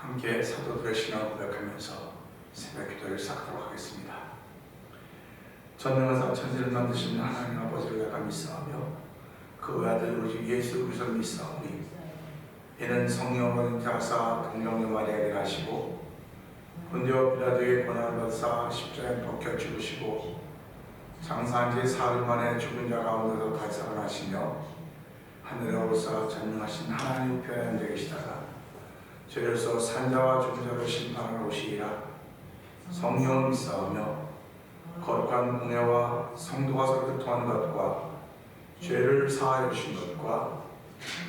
함께 사도들의 신앙을 고백하면서 새벽 기도를 시작하도록 하겠습니다. 전능하사 천지를 만드신 하나님 아버지를 내가 믿사오며 그 아들 우리 예수 그리스도를 믿사오니 이는 성령을 자사 동정녀 마리아에게 하시고 본디오 빌라도의 고난을 받사 십자가에 박혀 죽으시고 장사한 지 사흘 만에 죽은 자 가운데서 다시 살아나시며 하늘에 오르사 전능하신 하나님 우편에 앉아 계시다가 죄로서 산자와 죽은 자를 심판하러 오시리라. 성령을 믿사오며 거룩한 은혜와 성도가 서로 교통하는 것과 죄를 사하여 주신 것과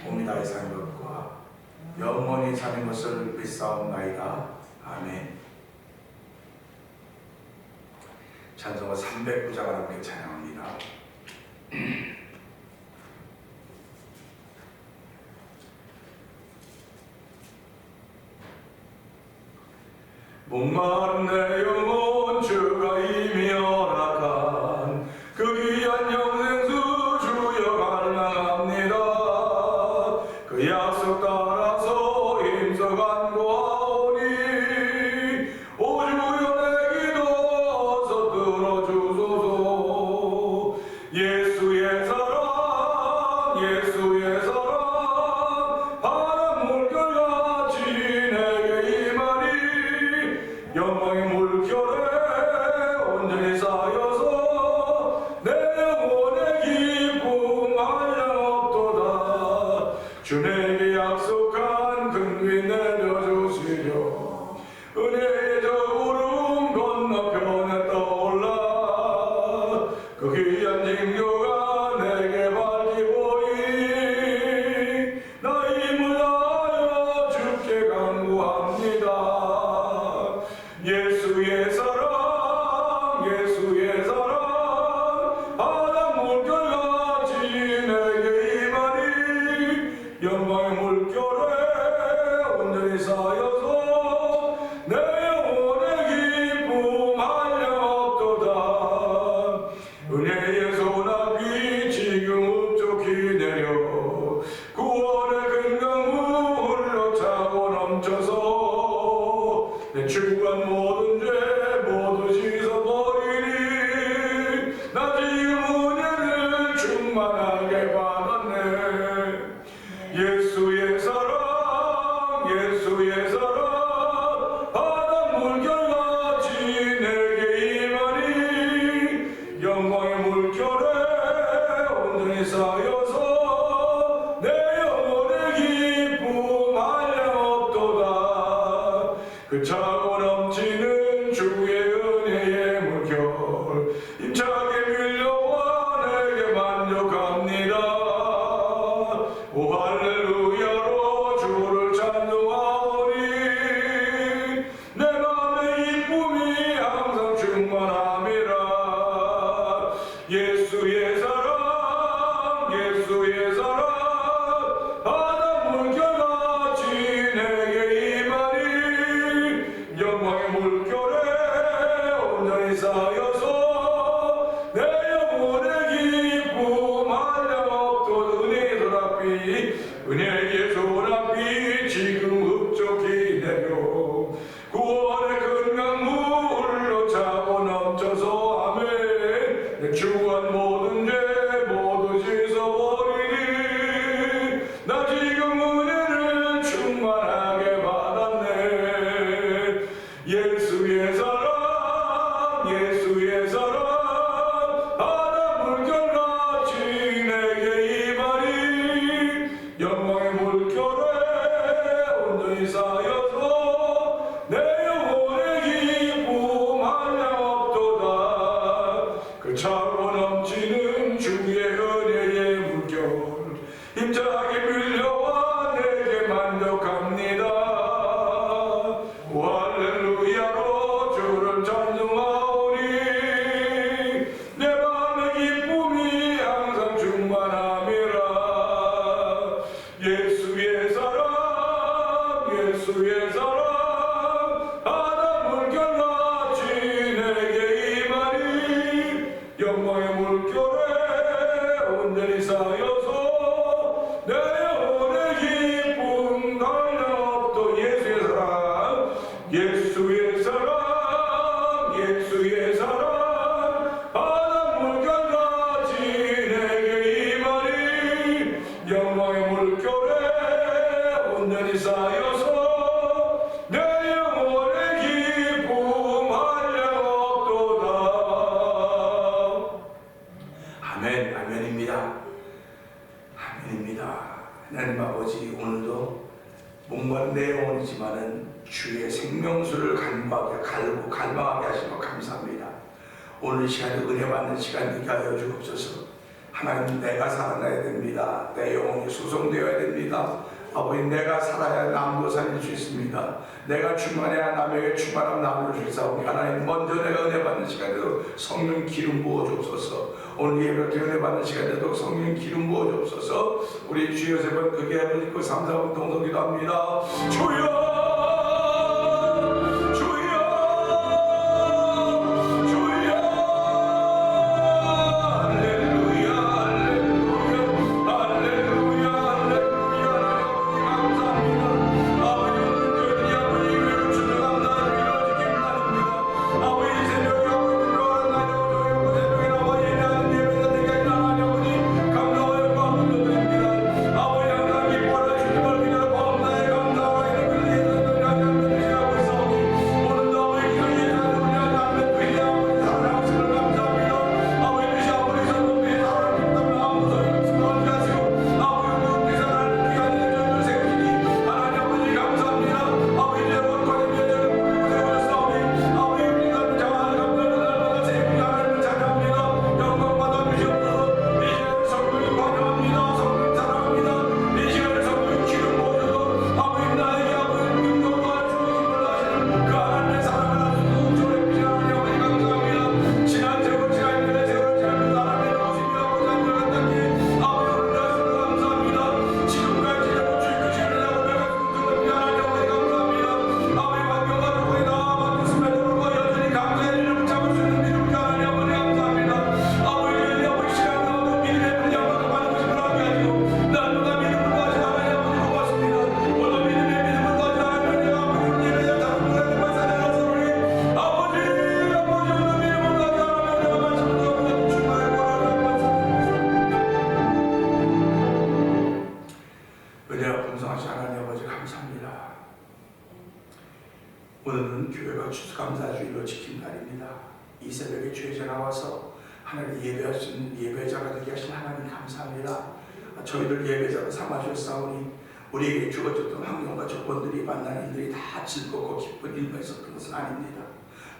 몸이 다시 사는 것과 영원히 사는 것을 믿사옵나이다. 아멘. 찬송가 309장을 함께 찬양합니다. 목마른 내 영혼 주가 이미 허락한 그 귀한 영생수 주여 갈망합니다. 그 약속 따라서 힘써 간구하오니 오 주여 내 기도 어서 들어주소서. 예수의 사랑 예수의 사랑 바람 물결같이 내게 임하니 영광의 물결에 온전히 쌓여서 내 영혼의 기쁨 한량없도다. 주 내게 약속한 근귀 내려주시려 은혜의 저 구름 건너편에 떠올라 그 귀한 징조가 내게 밝히 보이니 나 힘을 다하여 주께 간구합니다. 예수의 사랑 예수의 사랑 바람 물결같이 내게 임하니 영광의 물결에 온전히 쌓여서 내 영혼의 기쁨 한량없도다. 은혜의 소나비 지금 흡족히 내려 구원의 근강물 흘러차고 넘쳐서 내 주관 모든 죄 모두 씻어버리니 나 지금 은혜를 충만하게 받았네. 예수의 사랑 예수의 사랑 바람 물결같이 내게 임하니 영광의 물결에 온전히 쌓여서 내 영혼의 기쁨 한량없도다. 그 차고 넘치는 주의 은혜의 물결 힘차게 밀려와 내게 만족합니다. 오 할렐루야로 주를 찬송하오니 내 맘의 기쁨이 항상 충만함이라. 예수의 사랑 예수의 사랑 바람 물결같이 내게 임하니 영광의 물결에 온전히 쌓여서 내 영혼의 기쁨 한량없도다. 은혜의 소나비 은혜의 소나비 지금 흡족히 내려 구원의 근강물 흘러차고 넘쳐서 아멘. 내 주관 모든 죄 모두 씻어버리니 나 지금 은혜를 충만하게 받았네. 예수의 사랑 예수의 사랑 바람 물결같이 내게 임하니 영광의 물결에 온전히 쌓여서 내 영혼의 기쁨 한량없도다. 그 차고 넘치는 주의 은혜의 물결 힘차게 밀려와 내게 만족합니다. 오 할렐루야로 주를 찬송하오니 내 맘의 기쁨이 항상 충만함이라. 예수의 사랑 예수의 사랑 바람 물결같이 내게 임하니 영광의 물결에 온전히 쌓여서 내 영혼의 기쁨 한량없도. 예수의 사랑 내 영혼이지만은 주의 생명수를 갈망하게 하시고 감사합니다. 오늘 시간에 은혜 받는 시간 되게 하여 주옵소서. 하나님, 내가 살아나야 됩니다. 내 영혼이 수송되어야 됩니다. 아버지, 내가 살아야 남도 살릴 수 있습니다. 내가 충만해야 남에게 충만함 나누어 주시사오니 하나님, 먼저 내가 은혜 받는 시간에도 성령 기름 부어 주옵소서. 오늘 예배 때 은혜 받는 시간에도 성령 기름 부어 주옵소서. 우리 주여 세 번 크게 한번 읽고 3, 4분 동성 기도합니다. 주여, 오늘은 교회가 추수감사주의로 지킨 날입니다. 이 새벽에 주에 나와서 하나님 예배할 수 있는 예배자가 되게 하신 하나님 감사합니다. 저희를 예배자로 삼아주셨사오니 우리에게 주어졌던 환경과 조건들이 만나는 일들이 다 즐겁고 기쁜 일만 있었던 것은 아닙니다.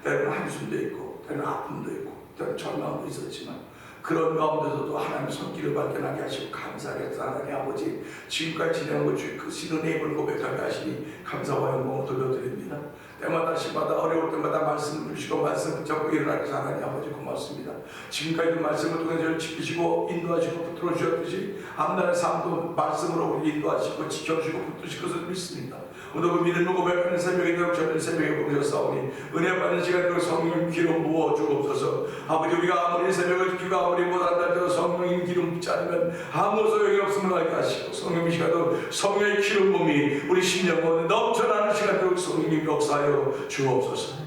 때로는 한숨도 있고 때로는 아픔도 있고 때로는 절망도 있었지만 그런 가운데서도 하나님의 손길을 발견하게 하시고 감사하게 해서 하나님 아버지 지금까지 진행하고 주의 그 신은혜를 고백하게 하시니 감사와 영광을 돌려드립니다. 때마다 시마다 어려울 때마다 말씀을 주시고 말씀을 붙잡고 일어나게 해서 하나님 아버지 고맙습니다. 지금까지 말씀을 통해 저를 지키시고 인도하시고 붙들어 주셨듯이 앞날의 삶도 말씀으로 우리 인도하시고 지켜주시고 붙드실 것을 믿습니다. 오늘 그 믿음을 고백하는 새벽에 되고 저는 새벽에 보내셨사오니 은혜 받는 시간에 성령 기름 부어 주옵소서. 아버지 우리가 아무리 새벽을 지키고 아무리 못한다 해도 성령의 기름 붓지 않으면 아무 소용이 없음을 알게 하시고 성령 이 시간도 성령의 기름 부음이 우리 심령 가운데 넘쳐나는 시간대로 성령님 역사하여 주옵소서.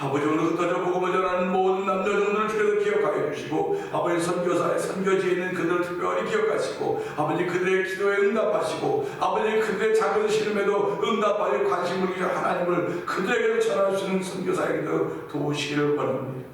아버지 오늘 흩어져 복음을 전하는 모든 남녀종들을 주께서 기억하여 주시고 아버지 선교사의 선교지에 있는 그들을 특별히 기억하시고 아버지 그들의 기도에 응답하시고 아버지 그들의 작은 시름에도 응답하여 관심을 주시는 하나님을 그들에게도 전할 수 있는 선교사에게도 도우시기를 원합니다.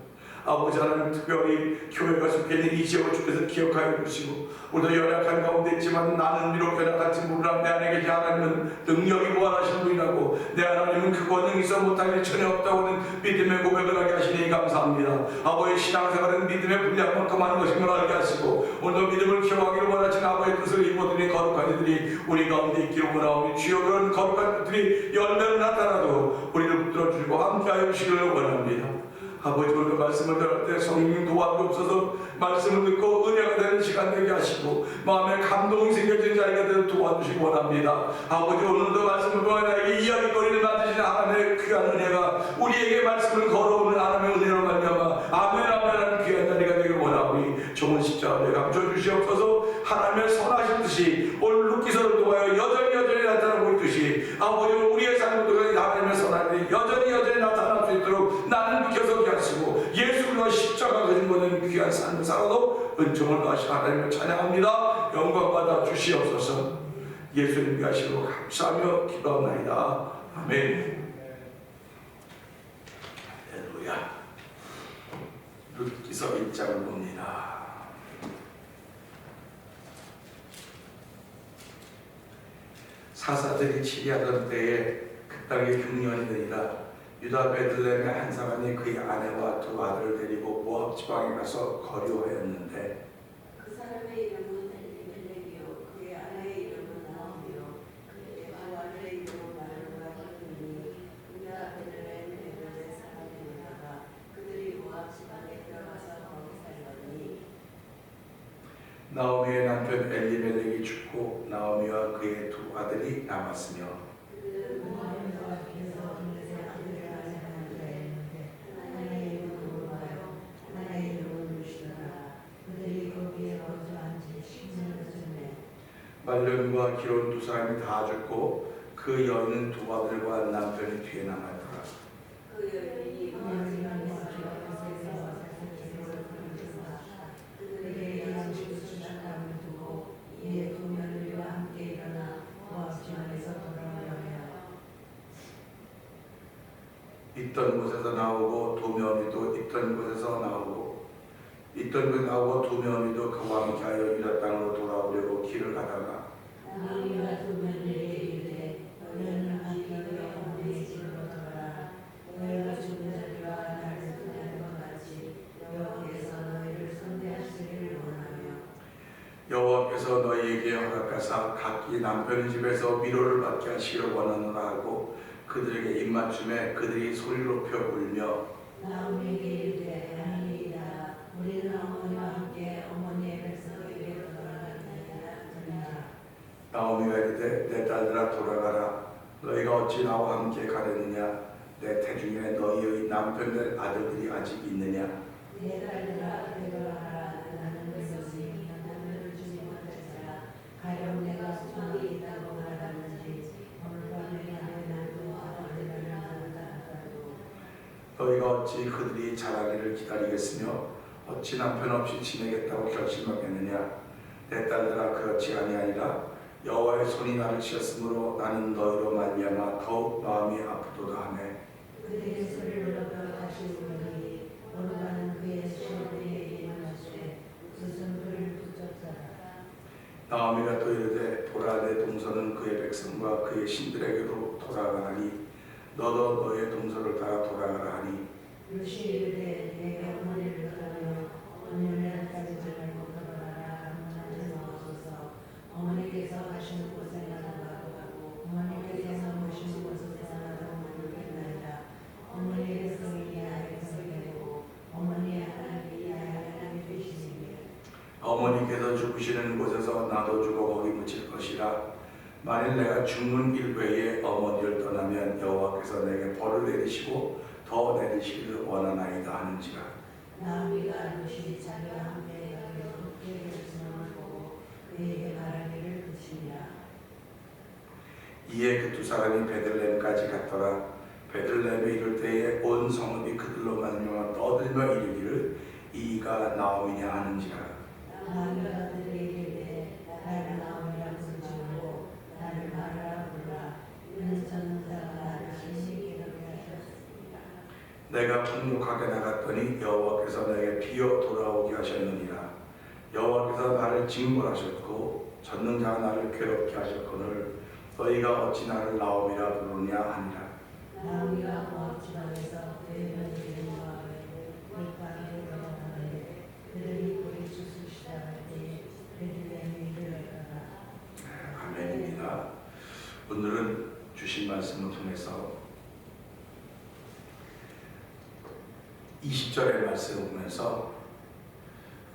아버지 하나님 특별히 교회가 속해 있는 이 지역을 주께서 기억하여 주시고 우리도 연약한 가운데 있지만 나는 비록 연약할지 모르나 내 안에 계신 하나님은 능력이 무한하신 분이라고 내 하나님은 그 권능이 있어 못할 일 전혀 없다고는 믿음의 고백을 하게 하시니 감사합니다. 아버지 신앙생활은 믿음의 분량만큼 하는 것인 걸 알게 하시고 오늘도 믿음을 키워가기를 원하시는 아버지의 뜻을 이모드린 거룩한 이들이 우리 가운데 있기를 원하오니 주여 그런 거룩한 이들이 열매로 나타나도 우리를 붙들어 주시고 함께하여 주시기를 원합니다. 아버지 오늘 말씀을 들을 때 성령 도와주옵소서. 말씀을 듣고 은혜가 되는 시간 되게 하시고 마음에 감동이 생겨진 자리가 되도록 도와주시기 원합니다. 아버지 오늘도 말씀을 통해 나에게 이야기거리를 만드시는 하나님의 귀한 은혜가 우리에게 말씀을 걸어오는 하나님의 은혜로 말미암아 아멘 아멘하는 귀한 자리가 되길 원하오니 좋은 십자가에 감춰 주시옵소서. 하나님의 선하신 뜻이 오늘 루키서를 통하여 여전히 나타나고 있듯이 아버지 우리의 삶을 통해 하나님의 선하신 여전히 나타날 수 있도록 나는 비켜서게 하시고 예수님과 십자가 가진 것은 귀한 삶을 살아도 은총을 더하시 하나님을 찬양합니다. 영광 받아 주시옵소서. 예수님 위하시고 감사하며 기도하나이다. 아멘. 할렐루야. 룻기서 1장을 봅니다. 사사들이 치리하던 때에 그 땅에 흉년이 되니라. 유다 베들레헴의 한 사람이 그의 아내와 두 아들을 데리고 모압 지방에 가서 거류하였는데 그 사람의 이름은 엘리멜렉이요 그의 아내의 이름은 나오미요 그의 두 아들의 이름은 마르와 기므니 유다 베들레헴 베들레 사람이니라. 그들이 모압 지방에 들어가서 거기 살더니 나오미의 남편 엘리멜렉이 죽고 나오미와 그의 두 아들이 남았으며 그들은 모압에서 앞에서 둘째 아들을 낳았는데 하나의 이름은 모아요 하나의 이름은 루시더라. 그들이 거기에 거주한 지 10년 전에 말년과 기혼 두 사람이 다 죽고 그 여인은 두 아들과 남편이 뒤에 남았더라. 그 여인이 모압에서 기업에서 그들에게 양식을 수확함을 두고 이에 두 며느리와 함께 일어나 모압 지방에서 돌아오려 하여 있던 곳에서 나오고 두 며느리도 있던 곳에서 나오고 있던 곳에 나오고 두 며느리도 그와 함께 하여 유다 땅으로 돌아오려고 길을 가다가 나오미가 두 며느리에게 이르되 너희는 함께 너희 어머니의 집으로 돌아라. 너희가 죽은 자들과 나를 손대는 것 같이 여호와께서 너희를 손대하시기를 원하며 여호와께서 너희에게 허락하사 각기 남편의 집에서 위로를 받게 하시기를 원하노라 하고 그들에게 입맞춤에 그들이 소리를 높여 울며 나오미에게 이르되 아니이다. 우리는 어머니와 함께 어머니의 백성에게로 돌아가느니라. 나오미가 이르되 내 딸들아 돌아가라. 너희가 어찌 나와 함께 가려느냐. 내 태중에 너희의 남편들 아들들이 아직 있느냐. 내 딸들아 되돌아가라. 나는 그것이 남편을 주지 못했으라. 가령 내가 소망이 있다고 말하는지 오늘 밤에 나의 날도 어린아이를 낳았다 하더라도 너희가 어찌 그들이 자라기를 기다리겠으며 어찌 남편 없이 지내겠다고 결심하겠느냐. 내 딸들아 그렇지 아니하니라. 여호와의 손이 나를 치었으므로 나는 너희로 말미암아 더욱 마음이 아프도다 하네. 그들의 소리를 높여 다시 울으니 오르가는 그의 시어머니에게 일어나시되 무슨 그를 붙잡더라. 나오미가 또 이르되 보라 내 동서는 그의 백성과 그의 신들에게로 돌아가나니 너도 너의 동서를 따라 돌아가라 하니 루시 이르되 내게 어머니를 떠나며 어머니를 따르지 말고 돌아가라. 아무나 넣어줘서 어머니께서 가시는 곳에 나도 가고 어머니께서 모시는 곳에서 나도 모르겠나이다. 어머니의 백성이 나의 백성이 되고 어머니의 하나님이 나의 하나님이 되시니 어머니께서 죽으시는 곳에서 나도 죽어 거기 묻힐 것이라. 만일 내가 죽는 일 외에 어머니를 떠나면 여호와께서 내게 벌을 내리시고 더 내리시기를 원하나이다 하는지라. 나오미가 루시 자기와 함께 가기로 그의 결심을 보고 그에게 말하기를 그치니라. 이에 그 두 사람이 베들레헴까지 갔더라. 베들레헴에 이를 때에 온 성읍이 그들로 말미암아 떠들며 이르기를 이가 나오미냐 하는지라. 나오미가 그들에게 이르되 나를 나오미라 부르지 말고 나를 마르라 부르라. 이는 전능자가 나를 신실히 여기게 하셨습니다. 내가 풍족하게 나갔더니 여호와께서 내게 비어 돌아오게 하셨느니라. 여호와께서 나를 징벌하셨고 전능자가 나를 괴롭게 하셨거늘 너희가 어찌 나를 나오미라 부르냐 하니라. 나오미가 모압 지방에서 그의 며느리들과 물가기를 걸어가는데 그들이 고리 숯을 시작할 때에 베들레헴에 이르렀더라. 아멘입니다. 오늘은 주신 말씀을 통해서 20절의 말씀을 보면서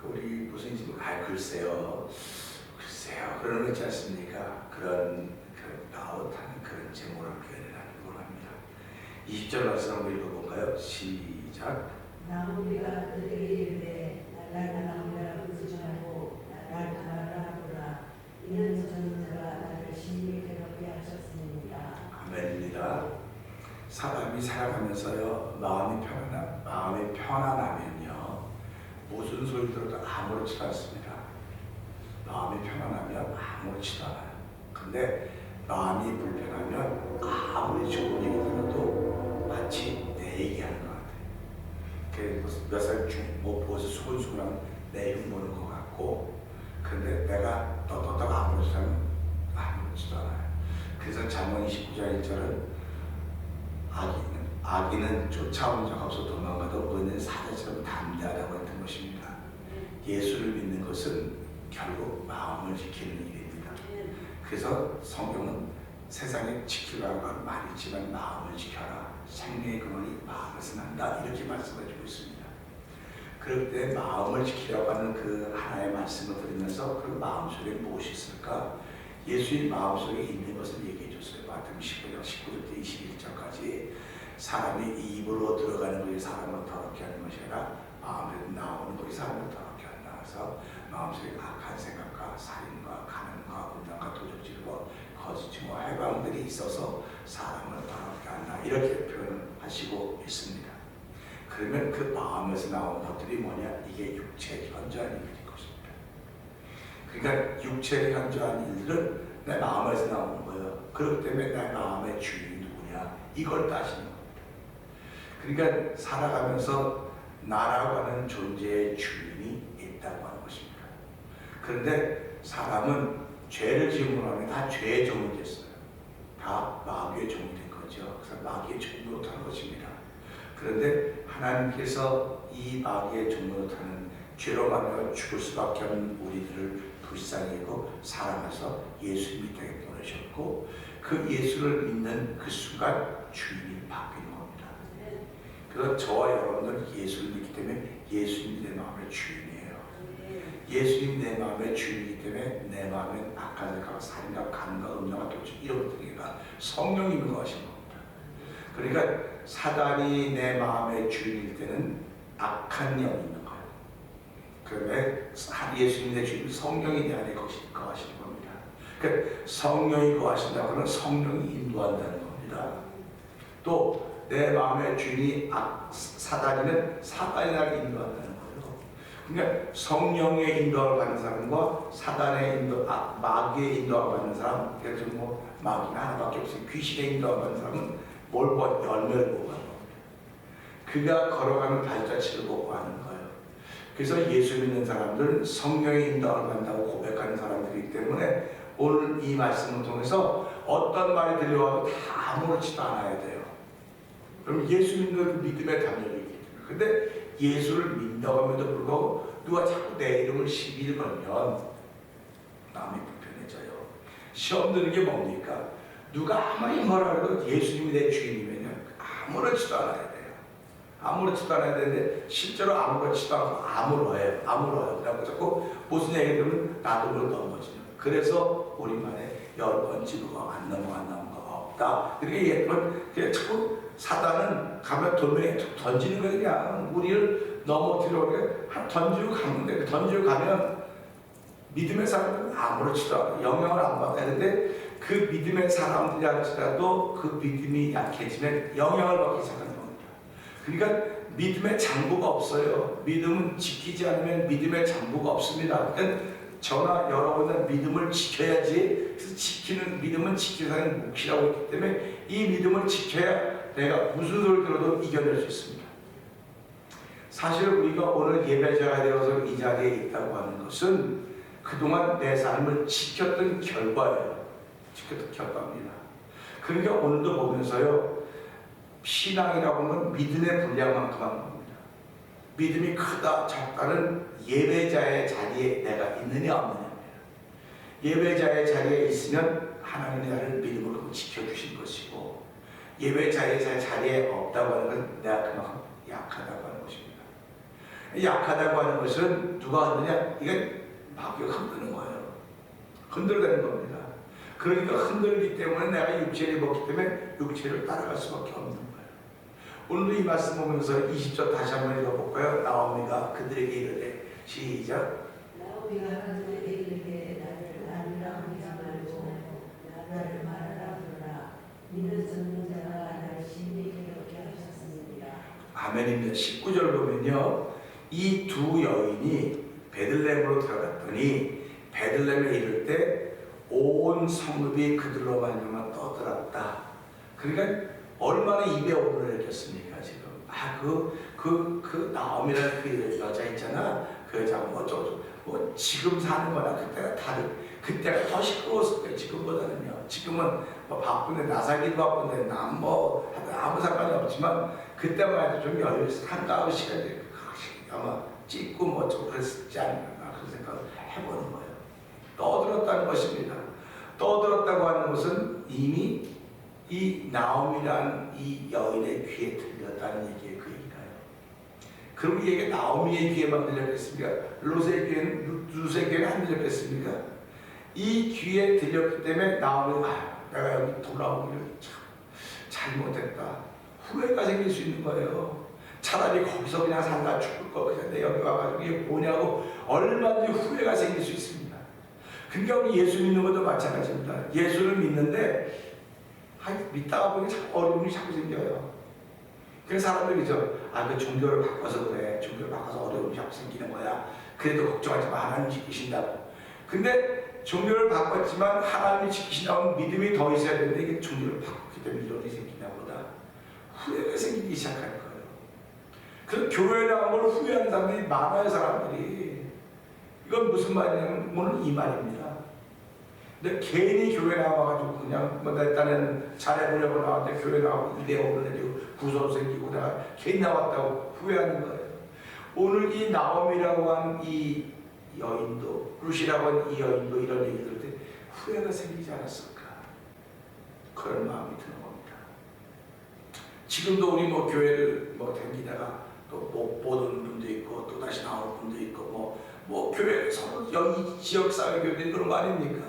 우리 무슨 글쎄요 그런 거 있지 않습니까? 그런 나웃하는 그런 제목을 표현을 하는 걸 합니다. 20절 말씀 한번 읽어볼까요? 시작. 나오미가 그들에게 이르되 나를 나오미라 부르지 말고 나를 마르라 부르라. 이는 전능자가 나를 심히 괴롭게 하셨습니다. 아멘입니다. 사람이 살아가면서요 마음이 편안하면요 무슨 소리 들어도 아무렇지도 않습니다. 마음이 편안하면 아무렇지도 않아요. 근데 마음이 불편하면 아무리 좋은 얘기 들어도 마치 내 얘기하는 것 같아요. 몇 살 못 보고서 수근수근하면 내 흉보는 것 같고 근데 내가 떳떳하고 아무렇지도 않아요. 그래서 잠언 29장 1절은 아기는 쫓아온 적 없어 도망가도 어는 사자처럼 담대하다고 했던 것입니다. 예수를 믿는 것은 결국 마음을 지키는 일입니다. 그래서 성경은 세상에 지키라고 하는 말이 있지만 마음을 지켜라. 생명의 근원이 마음에서 난다. 이렇게 말씀해주고 있습니다. 그럴 때 마음을 지키라고 하는 그 하나의 말씀을 들으면서 그 마음속에 무엇이 있을까? 예수의 마음속에 있는 것을 얘기해 줬어요. 마태복음 15장 19절부터 21절까지 사람이 입으로 들어가는 것이 사람을 더럽게 하는 것이 아니라 마음에서 나오는 것이 사람을 더럽게 한다. 그래서 마음속에 악한 생각과 살인과 간음과 음란과 도적질과 거짓 증오 해방들이 있어서 사람을 더럽게 한다. 이렇게 표현하시고 있습니다. 그러면 그 마음에서 나오는 것들이 뭐냐? 이게 육체에 현저한 일일 것입니다. 그러니까 육체에 현저한 일들은 내 마음에서 나오는 거예요. 그렇기 때문에 내 마음의 주인이 누구냐? 이걸 따지는 겁니다. 그러니까 살아가면서 나라고 하는 존재의 주인이 있다고 하는 것입니다. 그런데 사람은 죄를 지음으로 하면 다 죄의 종이 됐어요. 다 마귀의 종이 된 거죠. 그래서 마귀의 종으로 타는 것입니다. 그런데 하나님께서 이 마귀의 종으로 타는 죄로 말하여 죽을 수밖에 없는 우리들을 불쌍히 여기고 사랑해서 예수 밑에 보내셨고 그 예수를 믿는 그 순간 주인이 바뀌는 겁니다. 그래서 저와 여러분들은 예수를 믿기 때문에 예수님이 내 마음의 주인이에요. 예수님이 내 마음의 주인이기 때문에 내 마음에 악한 생각과 살인과 간음과 음란과 도둑 이런 것들이가 성령님이 거하신 겁니다. 그러니까 사단이 내 마음의 주인일 때는 악한 영이 있는 거예요. 그러면 예수님 내 주인 성령이 내 안에 거하시는 겁니다. 그러니까 성령이 거하신다고 하면 성령이 인도한다는 겁니다. 또 내 마음의 주인이 사단이면 사단이 나를 인도한다는 거예요. 그러니까 성령의 인도를 받는 사람과 사단의 마귀의 인도를 받는 사람, 그래서 뭐 마귀가 하나밖에 없어요. 귀신의 인도를 받는 사람은 뭘 보? 열매를 보고 하는 겁니다. 그가 걸어가는 발자취를 보고 하는 거예요. 그래서 예수 믿는 사람들은 성령의 인도를 받는다고 고백하는 사람들이기 때문에 오늘 이 말씀을 통해서 어떤 말이 들려와도 다 아무렇지도 않아야 돼요. 그럼 예수 믿는 믿음의 담력이 있기 때문에. 근데 예수를 믿는다고 함에도 불구하고 누가 자꾸 내 이름을 시비를 걸면 마음이 불편해져요. 시험 드는 게 뭡니까? 누가 아무리 뭐라 해도 예수님이 내 주인이면요 아무렇지도 않아야 돼요. 아무렇지도 않아야 되는데 실제로 아무렇지도 않고 아무러요. 그래서 자꾸 무슨 얘기 들으면 나도 그걸 넘어지는. 그래서 우리만의 10번 지루가 안 넘어가 없다. 이렇게 얘기하면 자꾸 사단은 가면 돌멩이 던지는 거예요. 그냥 우리를 넘어뜨리려고 던지고 가는데 던지고 가면 믿음의 사람들은 아무렇지도 않아요. 영향을 안 받아야 되는데 그 믿음의 사람들이 할지라도 그 믿음이 약해지면 영향을 받기 시작하는 겁니다. 그러니까 믿음의 장부가 없어요. 믿음은 지키지 않으면 믿음의 장부가 없습니다. 그러니까 저나 여러분은 믿음을 지켜야지. 그래서 믿음은 지키는 사람이 몫이라고 했기 때문에 이 믿음을 지켜야 내가 무슨 소리를 들어도 이겨낼 수 있습니다. 사실 우리가 오늘 예배자가 되어서 이 자리에 있다고 하는 것은 그동안 내 삶을 지켰던 결과예요. 지켰던 결과입니다. 그러니까 오늘도 보면서요, 신앙이라고 하는 믿음의 분량만큼 하는 겁니다. 믿음이 크다 작다는 예배자의 자리에 내가 있느냐 없느냐입니다. 예배자의 자리에 있으면 하나님이 나를 믿음으로 지켜주신 것이고, 예배자의 자리에 없다고 하는 건 내가 그만큼 약하다고 하는 것입니다. 약하다고 하는 것은 누가 흔드냐? 이게 마귀가 흔드는 거예요. 흔들어가는 겁니다. 그러니까 흔들기 때문에 내가 육체를 입었기 때문에 육체를 따라갈 수밖에 없는 거예요. 오늘도 이 말씀 보면서 20절 다시 한번 읽어볼까요? 나오미가 그들에게 이르되 시작. 나오미가 그들에게 이르되 나를 하지 말고 나를 말하라 부르라. 믿는 선지자가 나를 심히 괴롭게 하셨습니다. 아멘입니다. 19절 보면요, 이 두 여인이 베들레헴으로 들어갔더니 베들레헴에 이를 때 온 성읍이 그들로 말미암아 떠들었다. 그러니까 얼마나 입에 오르를 했겠습니까 지금. 그 나오미라는 그 여자 있잖아. 그 여자 뭐 지금 사는 거나 그때가 더 시끄러웠을 거예요. 지금보다는요. 지금은 뭐 바쁜데 나사기도 바쁜데 난 뭐 아무 상관이 없지만 그때만 해도 좀 여유 한가한 시간이 아마 찍고 뭐 좀 그랬지 않나 그런 생각을 해보는 거예요. 떠들었다는 것입니다. 떠들었다고 하는 것은 이미 이 나옴이란 이 여인의 귀에 들렸다는 얘기예요. 그 얘기가요. 그럼 이게 나오미의 귀에만 들렸겠습니까? 룻의 귀에는 안 들렸겠습니까? 이 귀에 들렸기 때문에 나오미가 내가 여기 돌아오기를 참 잘못했다. 후회가 생길 수 있는 거예요. 차라리 거기서 그냥 살다 죽을 거 그냥 내 여기 와가지고 이게 뭐냐고 얼마든지 후회가 생길 수 있습니다. 그러니까 우리 예수 믿는 것도 마찬가지입니다. 예수를 믿는데 믿다가 보니 어려움이 자꾸 생겨요. 그래서 사람들이죠. 그 종교를 바꿔서 그래. 종교를 바꿔서 어려움이 자꾸 생기는 거야. 그래도 걱정하지 마. 하나님 지키신다고. 근데 종교를 바꿨지만 하나님이 지키신다면 믿음이 더 있어야 되는데 이게 종교를 바꿨기 때문에 이런 일이 생기나 보다. 후회가 생기기 시작할 거예요. 그래서 교회에 나온 걸 후회하는 사람들이 많아요. 사람들이. 이건 무슨 말이냐면 오늘 이 말입니다. 근데 괜히 교회 나와가지고 그냥 뭐 내 딴에는 잘해보려고 나왔는데 교회 나와서 이대오를 내리고 구설 생기고 내가 괜히 나왔다고 후회하는 거예요. 오늘 이 나옴이라고 한 이 여인도 룻이라고 한 이 여인도 이런 얘기 들을 때 후회가 생기지 않았을까 그런 마음이 드는 겁니다. 지금도 우리 뭐 교회를 뭐 다니다가 또 못 보는 분도 있고 또 다시 나오는 분도 있고 뭐 교회에서 여기 지역사회 교회들이 그런 거 아닙니까?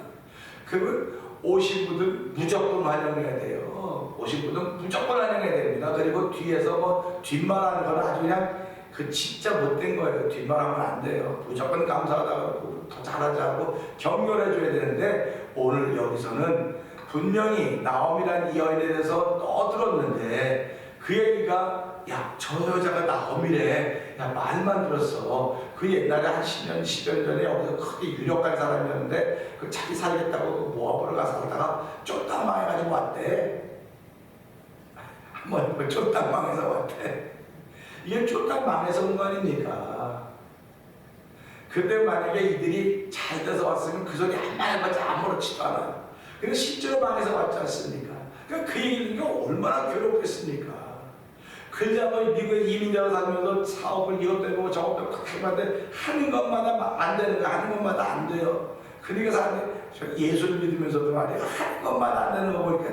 그러면 오신 분들 무조건 환영해야 돼요. 오신 분들 무조건 환영해야 됩니다. 그리고 뒤에서 뭐 뒷말하는 건 아주 그냥 그 진짜 못된 거예요. 뒷말하면 안 돼요. 무조건 감사하다고 더 잘하자고 격려해줘야 되는데 오늘 여기서는 분명히 나옴이라는 이 여인에 대해서 떠들었는데 그 얘기가 야, 저 여자가 나옴이래. 야, 말만 들었어. 그 옛날에 한 10년, 10년 전에 여기서 크게 유력한 사람이었는데 그 자기 살겠다고 모아보러 가서 살다가 쫄딱 망해가지고 왔대. 한번 쫄딱 망해서 왔대. 이게 쫄딱 망해서 온 거 아닙니까? 근데 만약에 이들이 잘 돼서 왔으면 그 소리 한마디 해봤자 아무렇지도 않아. 근데 실제로 망해서 왔지 않습니까? 그러니까 그 얘기를 듣는 게 얼마나 괴롭겠습니까? 그러자면 미국에 이민자로 살면서 사업을 이것 때문에 저것 때문에 그렇게 하는데 하는 것마다 안 되는 거 하는 것마다 안 돼요. 그러니까 사람들이 예수를 믿으면서도 말이에요. 하는 것마다 안 되는 거 보니까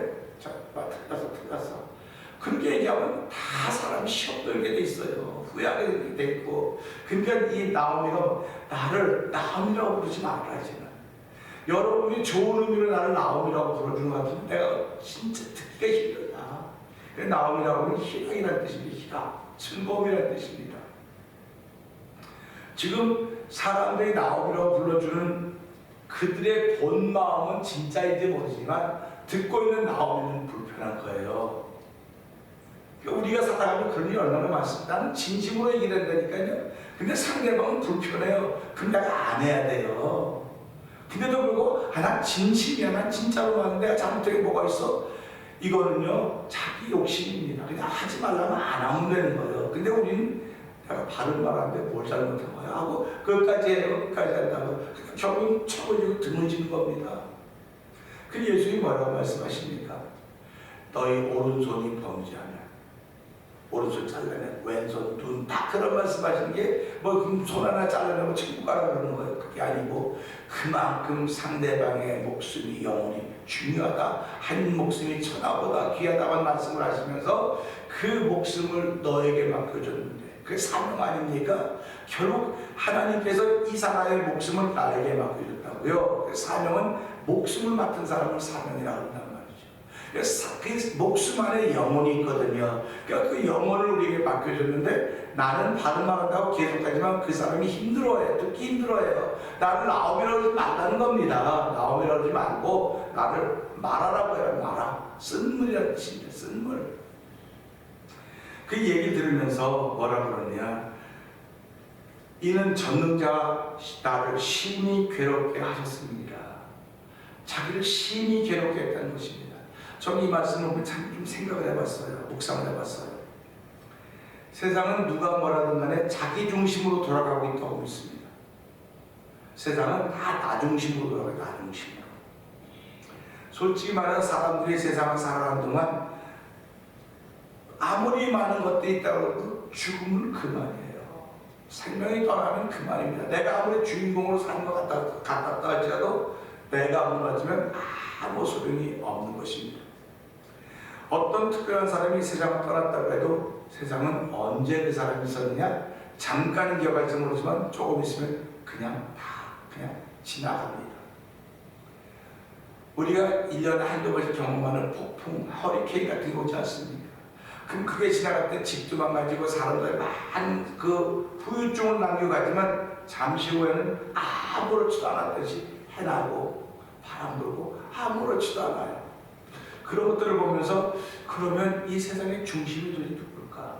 틀렸어. 그렇게 얘기하면 다 사람이 시험 들게 돼 있어요. 후회하게 돼 있고. 그러니까 이 나오미가 나를 나오미라고 부르지 말아야지. 여러분이 좋은 의미로 나를 나오미라고 부르는 것 같은데 내가 진짜 듣기 힘들다. 나옴이라고 하면 희락이라는 뜻입니다. 희락, 즐거움이라는 뜻입니다. 지금 사람들이 나옴이라고 불러주는 그들의 본 마음은 진짜인지 모르지만 듣고 있는 나옴이는 불편한 거예요. 그러니까 우리가 살아가면 그런 일이 얼마나 많습니다. 나는 진심으로 얘기를 한다니까요. 근데 상대방은 불편해요. 그럼 내가 안 해야 돼요. 근데도 불구하고 난 진심이야. 난 진짜로 하는데 내가 잘못된 게 뭐가 있어? 이거는요 자기 욕심입니다. 그냥 하지 말라면 안 하면 되는 거예요. 근데 우리는 내가 바른 말 하는데 뭘 잘못한 거야 하고 그것까지 해요. 그것까지 한다고 결국은 쳐버리고 드문지는 겁니다. 그 예수님이 뭐라고 말씀하십니까? 너희 오른손이 범죄하면 오른손 잘라내 왼손 눈 다 그런 말씀하시는 게 뭐 손 하나 잘라내고 천국 가라 그러는 거예요. 그게 아니고 그만큼 상대방의 목숨이 영원히 중요하다. 한 목숨이 천하보다 귀하다는 말씀을 하시면서 그 목숨을 너에게 맡겨줬는데 그게 사명 아닙니까? 결국 하나님께서 이 사람의 목숨을 나에게 맡겨줬다고요. 그 사명은 목숨을 맡은 사람을 사명이라고 한단 말이죠. 그래서 그 목숨 안에 영혼이 있거든요. 그러니까 그 영혼을 우리에게 맡겨줬는데 나는 바른 말 한다고 계속하지만 그 사람이 힘들어해요. 듣기 힘들어해요. 나를 나옴이라고 하지 말라는 겁니다. 나옴이라고 하지 말고 나를 말하라고 해요. 말아. 쓴물이라는 뜻입니다. 쓴물. 그 얘기 들으면서 뭐라 그러냐. 이는 전능자가 나를 심히 괴롭게 하셨습니다. 자기를 심히 괴롭게 했다는 것입니다. 저는 이 말씀을 참 좀 생각을 해봤어요. 묵상을 해봤어요. 세상은 누가 뭐라든 간에 자기 중심으로 돌아가고 있다고 믿습니다. 세상은 다 나 중심으로 돌아가요. 나 중심으로. 솔직히 말해서 사람들이 세상을 살아가는 동안 아무리 많은 것들이 있다고 해도 죽음은 그만이에요. 생명이 떠나면 그만입니다. 내가 아무리 주인공으로 사는 것 같았다 할지라도 내가 무너지면 아무 소용이 없는 것입니다. 어떤 특별한 사람이 세상을 떠났다고 해도 세상은 언제 그 사람이 있었느냐? 잠깐 기억할지 모르지만 조금 있으면 그냥 지나갑니다. 우리가 1년에 한두 번씩 경험하는 폭풍, 허리케인 같은 게 오지 않습니까? 그럼 그게 지나갈 때 집도 망가지고 사람들 많은 그 후유증을 남기고 가지만 잠시 후에는 아무렇지도 않았듯이 해나고 바람 불고 아무렇지도 않아요. 그런 것들을 보면서 그러면 이 세상의 중심이 도대체 누굴까?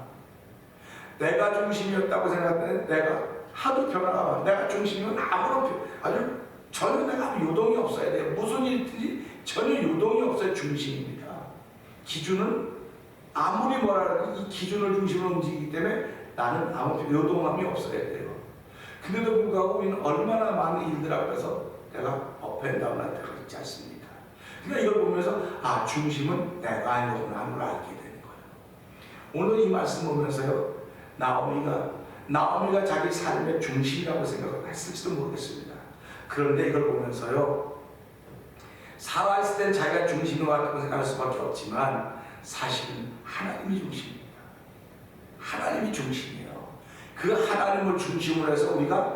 내가 중심이었다고 생각하는데 내가 하도 변화가 많아. 내가 중심이면 아주 전혀 내가 아무 요동이 없어야 돼요. 무슨 일이 있든지 전혀 요동이 없어야 중심입니다. 기준은 아무리 뭐라 해도 이 기준을 중심으로 움직이기 때문에 나는 아무 요동함이 없어야 돼요. 근데도 불구하고 우리는 얼마나 많은 일들 앞에서 내가 업앤다운 할 때가 있지 않습니까? 그러니까 이걸 보면서 중심은 내가 아니구나 하는 걸 알게 되는 거예요. 오늘 이 말씀 보면서요, 나오미가 자기 삶의 중심이라고 생각을 했을지도 모르겠습니다. 그런데 이걸 보면서요, 살아있을 땐 자기가 중심인 것 같다고 생각할 수밖에 없지만 사실은 하나님이 중심입니다. 하나님이 중심이에요. 그 하나님을 중심으로 해서 우리가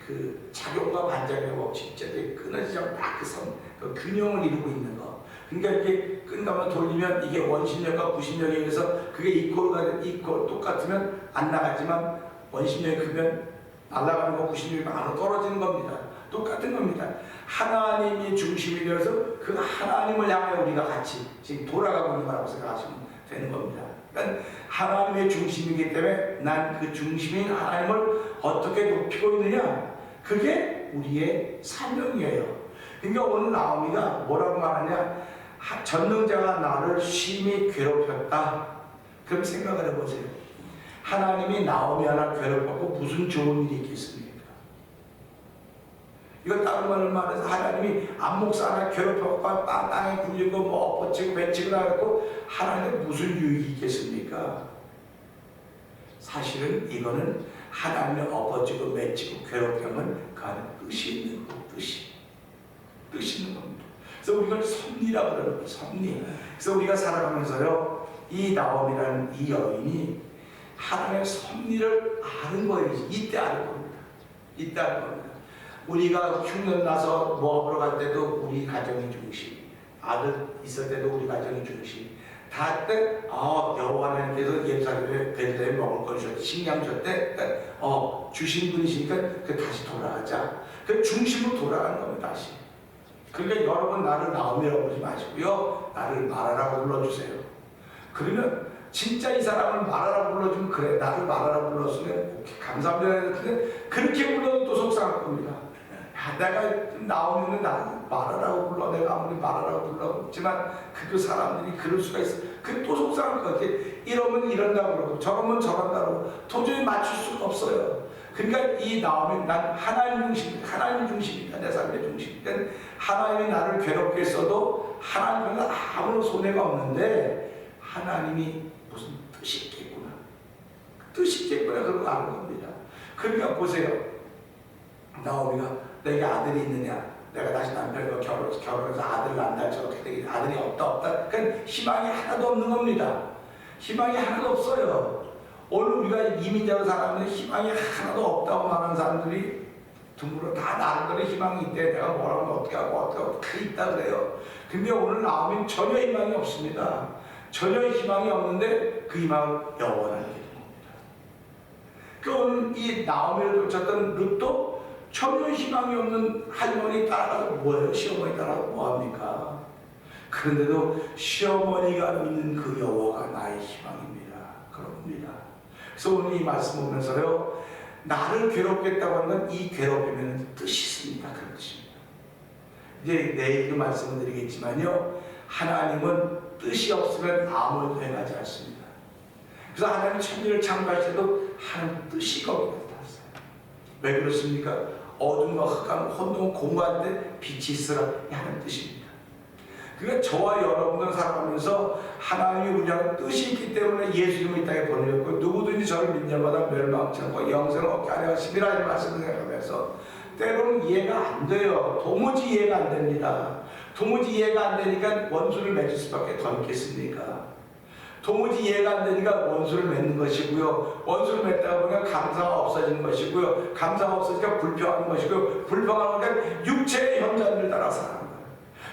그 작용과 반작용의 법칙자들이 끊어지지 않고 딱 그 균형을 이루고 있는 거. 그러니까 이렇게 끈감을 돌리면 이게 원심력과 부심력에 의해서 그게 이퀄 똑같으면 안 나가지만 원심력이 크면 날아가는 거 부심력이 안으로 떨어지는 겁니다. 똑같은 겁니다. 하나님이 중심이 되어서 그 하나님을 향해 우리가 같이 지금 돌아가고 있는 거라고 생각하시면 되는 겁니다. 그러니까 하나님의 중심이기 때문에 난 그 중심인 하나님을 어떻게 높이고 있느냐? 그게 우리의 사명이에요. 그러니까 오늘 나오미가 뭐라고 말하냐? 전능자가 나를 심히 괴롭혔다. 그럼 생각을 해보세요. 하나님이 나오미 하나 괴롭혔고 무슨 좋은 일이 있겠습니까? 이거 다른 말을 말해서 하나님이 안목사 하나 괴롭혔고 땅에 굴리고 엎어치고 배치고 하고 하나님의 무슨 유익이 있겠습니까? 사실은 이거는 하나님의 엎어치고 맺히고 괴롭히면 그 안에 뜻이 있는 거, 뜻이 있는 겁니다. 그래서 우리가 섭리라고 그러는 거예요. 섭리. 그래서 우리가 살아가면서요, 이 나옴이라는 이 여인이 하나님의 섭리를 아는 거예요. 이때 아는 겁니다. 이때 아는 겁니다. 우리가 흉년 나서 먹으러 갈 때도 우리 가정이 중심, 아들 있을 때도 우리 가정이 중심. 다 할 때 여호와 하나님께서 예루살렘에 베들레헴에 먹을 걸 주셨대, 식량 줬대. 주신 분이시니까 다시 돌아가자. 그 중심으로 돌아가는 겁니다. 다시. 그러니까 여러분 나를 나오미라고 부르지 마시고요, 나를 마라라고 불러주세요. 그러면 진짜 이 사람을 마라라고 불러주면 그래, 나를 마라라고 불렀으면 오케이, 감사합니다. 근데 그렇게 불러도 또 속상할 겁니다. 내가 나오면 나를 마라라고 불러, 내가 아무리 마라라고 불렀지만 그래도 사람들이 그럴 수가 있어. 그게 또 속상할 것 같아. 이러면 이런다고 그러고 저러면 저런다고 도저히 맞출 수가 없어요. 그러니까 이 나오면 난 하나님 중심이다. 내 삶의 중심. 그러니까 하나님이 나를 괴롭게 했어도 하나님은 아무런 손해가 없는데 하나님이 무슨 뜻이 있겠구나. 뜻이 있겠구나. 그런 거 아는 겁니다. 그러니까 보세요. 나오미가 내게 아들이 있느냐? 내가 다시 남편과 결혼해서 아들을 낳는다. 저렇게 되게 아들이 없다. 그러니까 희망이 하나도 없는 겁니다. 희망이 하나도 없어요. 오늘 우리가 이민자로 살아가면 희망이 하나도 없다고 말하는 사람들이 둥글어 다 나름대로 희망이 있대. 내가 뭐라면 어떻게 하고 다 있다 그래요. 근데 오늘 나오면 전혀 희망이 없습니다. 전혀 희망이 없는데 그 희망은 영원하게 되는 겁니다. 그 오늘 이 나오미를 쫓았던 룻도 전혀 희망이 없는 할머니 따라가서 뭐예요? 시어머니 따라가서 뭐합니까? 그런데도 시어머니가 믿는 그 여호와가 나의 희망입니다. 그런 겁니다. 그래서 오늘 이 말씀 보면서요, 나를 괴롭겠다고 하는 건 이 괴롭히면 뜻이 있습니다. 그런 뜻입니다. 이제 내일도 말씀을 드리겠지만요, 하나님은 뜻이 없으면 아무것도 행하지 않습니다. 그래서 하나님 천지를 창조하실 때도 하나님 뜻이 거기에 나타났어요. 왜 그렇습니까? 어둠과 흑암, 혼돈, 공부할 때 빛이 있으라. 하나님 뜻입니다. 그러니까 저와 여러분들 살아가면서 하나님이 우리랑 뜻이 있기 때문에 예수님을 이 땅에 보내셨고, 누구든지 저를 믿는 자마다 멸망치 않고 영생을 얻게 하려 하심이라는 말씀을 생각하면서 때로는 이해가 안 돼요. 도무지 이해가 안 됩니다. 도무지 이해가 안 되니까 원수를 맺을 수밖에 더 있겠습니까? 도무지 이해가 안 되니까 원수를 맺는 것이고요. 원수를 맺다가 보니까 감사가 없어지는 것이고요. 감사가 없어지니까 불평하는 것이고요. 불평하는 게 육체의 현장을 따라 살아가는 거예요.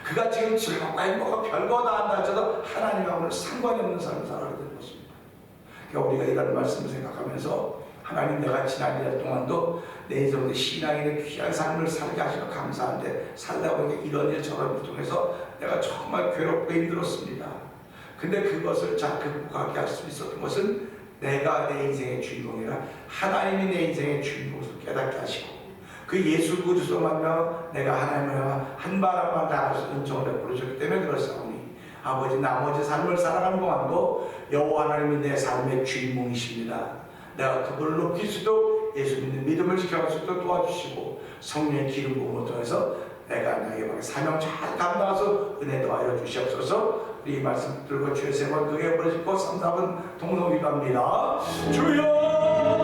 그가 지금 즐겁고 행복하고 별거 다 한다 해도 하나님하고는 상관이 없는 삶을 살아야 되는 것입니다. 그러니까 우리가 이런 말씀을 생각하면서 하나님, 내가 지난 1년 동안도 내 인생의 신앙인의 귀한 삶을 살게 하시고 감사한데, 살다 보니까 이런 일 저런 일 통해서 내가 정말 괴롭고 힘들었습니다. 근데 그것을 잘 극복하게 할 수 있었던 것은 내가 내 인생의 주인공이라 하나님이 내 인생의 주인공으로 깨닫게 하시고, 그 예수 그리스도 만나 내가 하나님을 한 바람만 나갈 수 있는 은총을 부르셨기 때문에 그렇사오니, 아버지, 나머지 삶을 살아가는 동안도 여호와 하나님이 내 삶의 주인공이십니다. 내가 그분을 높일 수도, 예수 믿는 믿음을 지켜갈 수도 도와주시고, 성령의 기름 부음을 통해서 내가 나에게 사명 잘 감당해서 은혜 더하여 주시옵소서. 이 말씀 들고 주의 세번 그게 버리시고 3, 4분 동성기도합니다. 주여!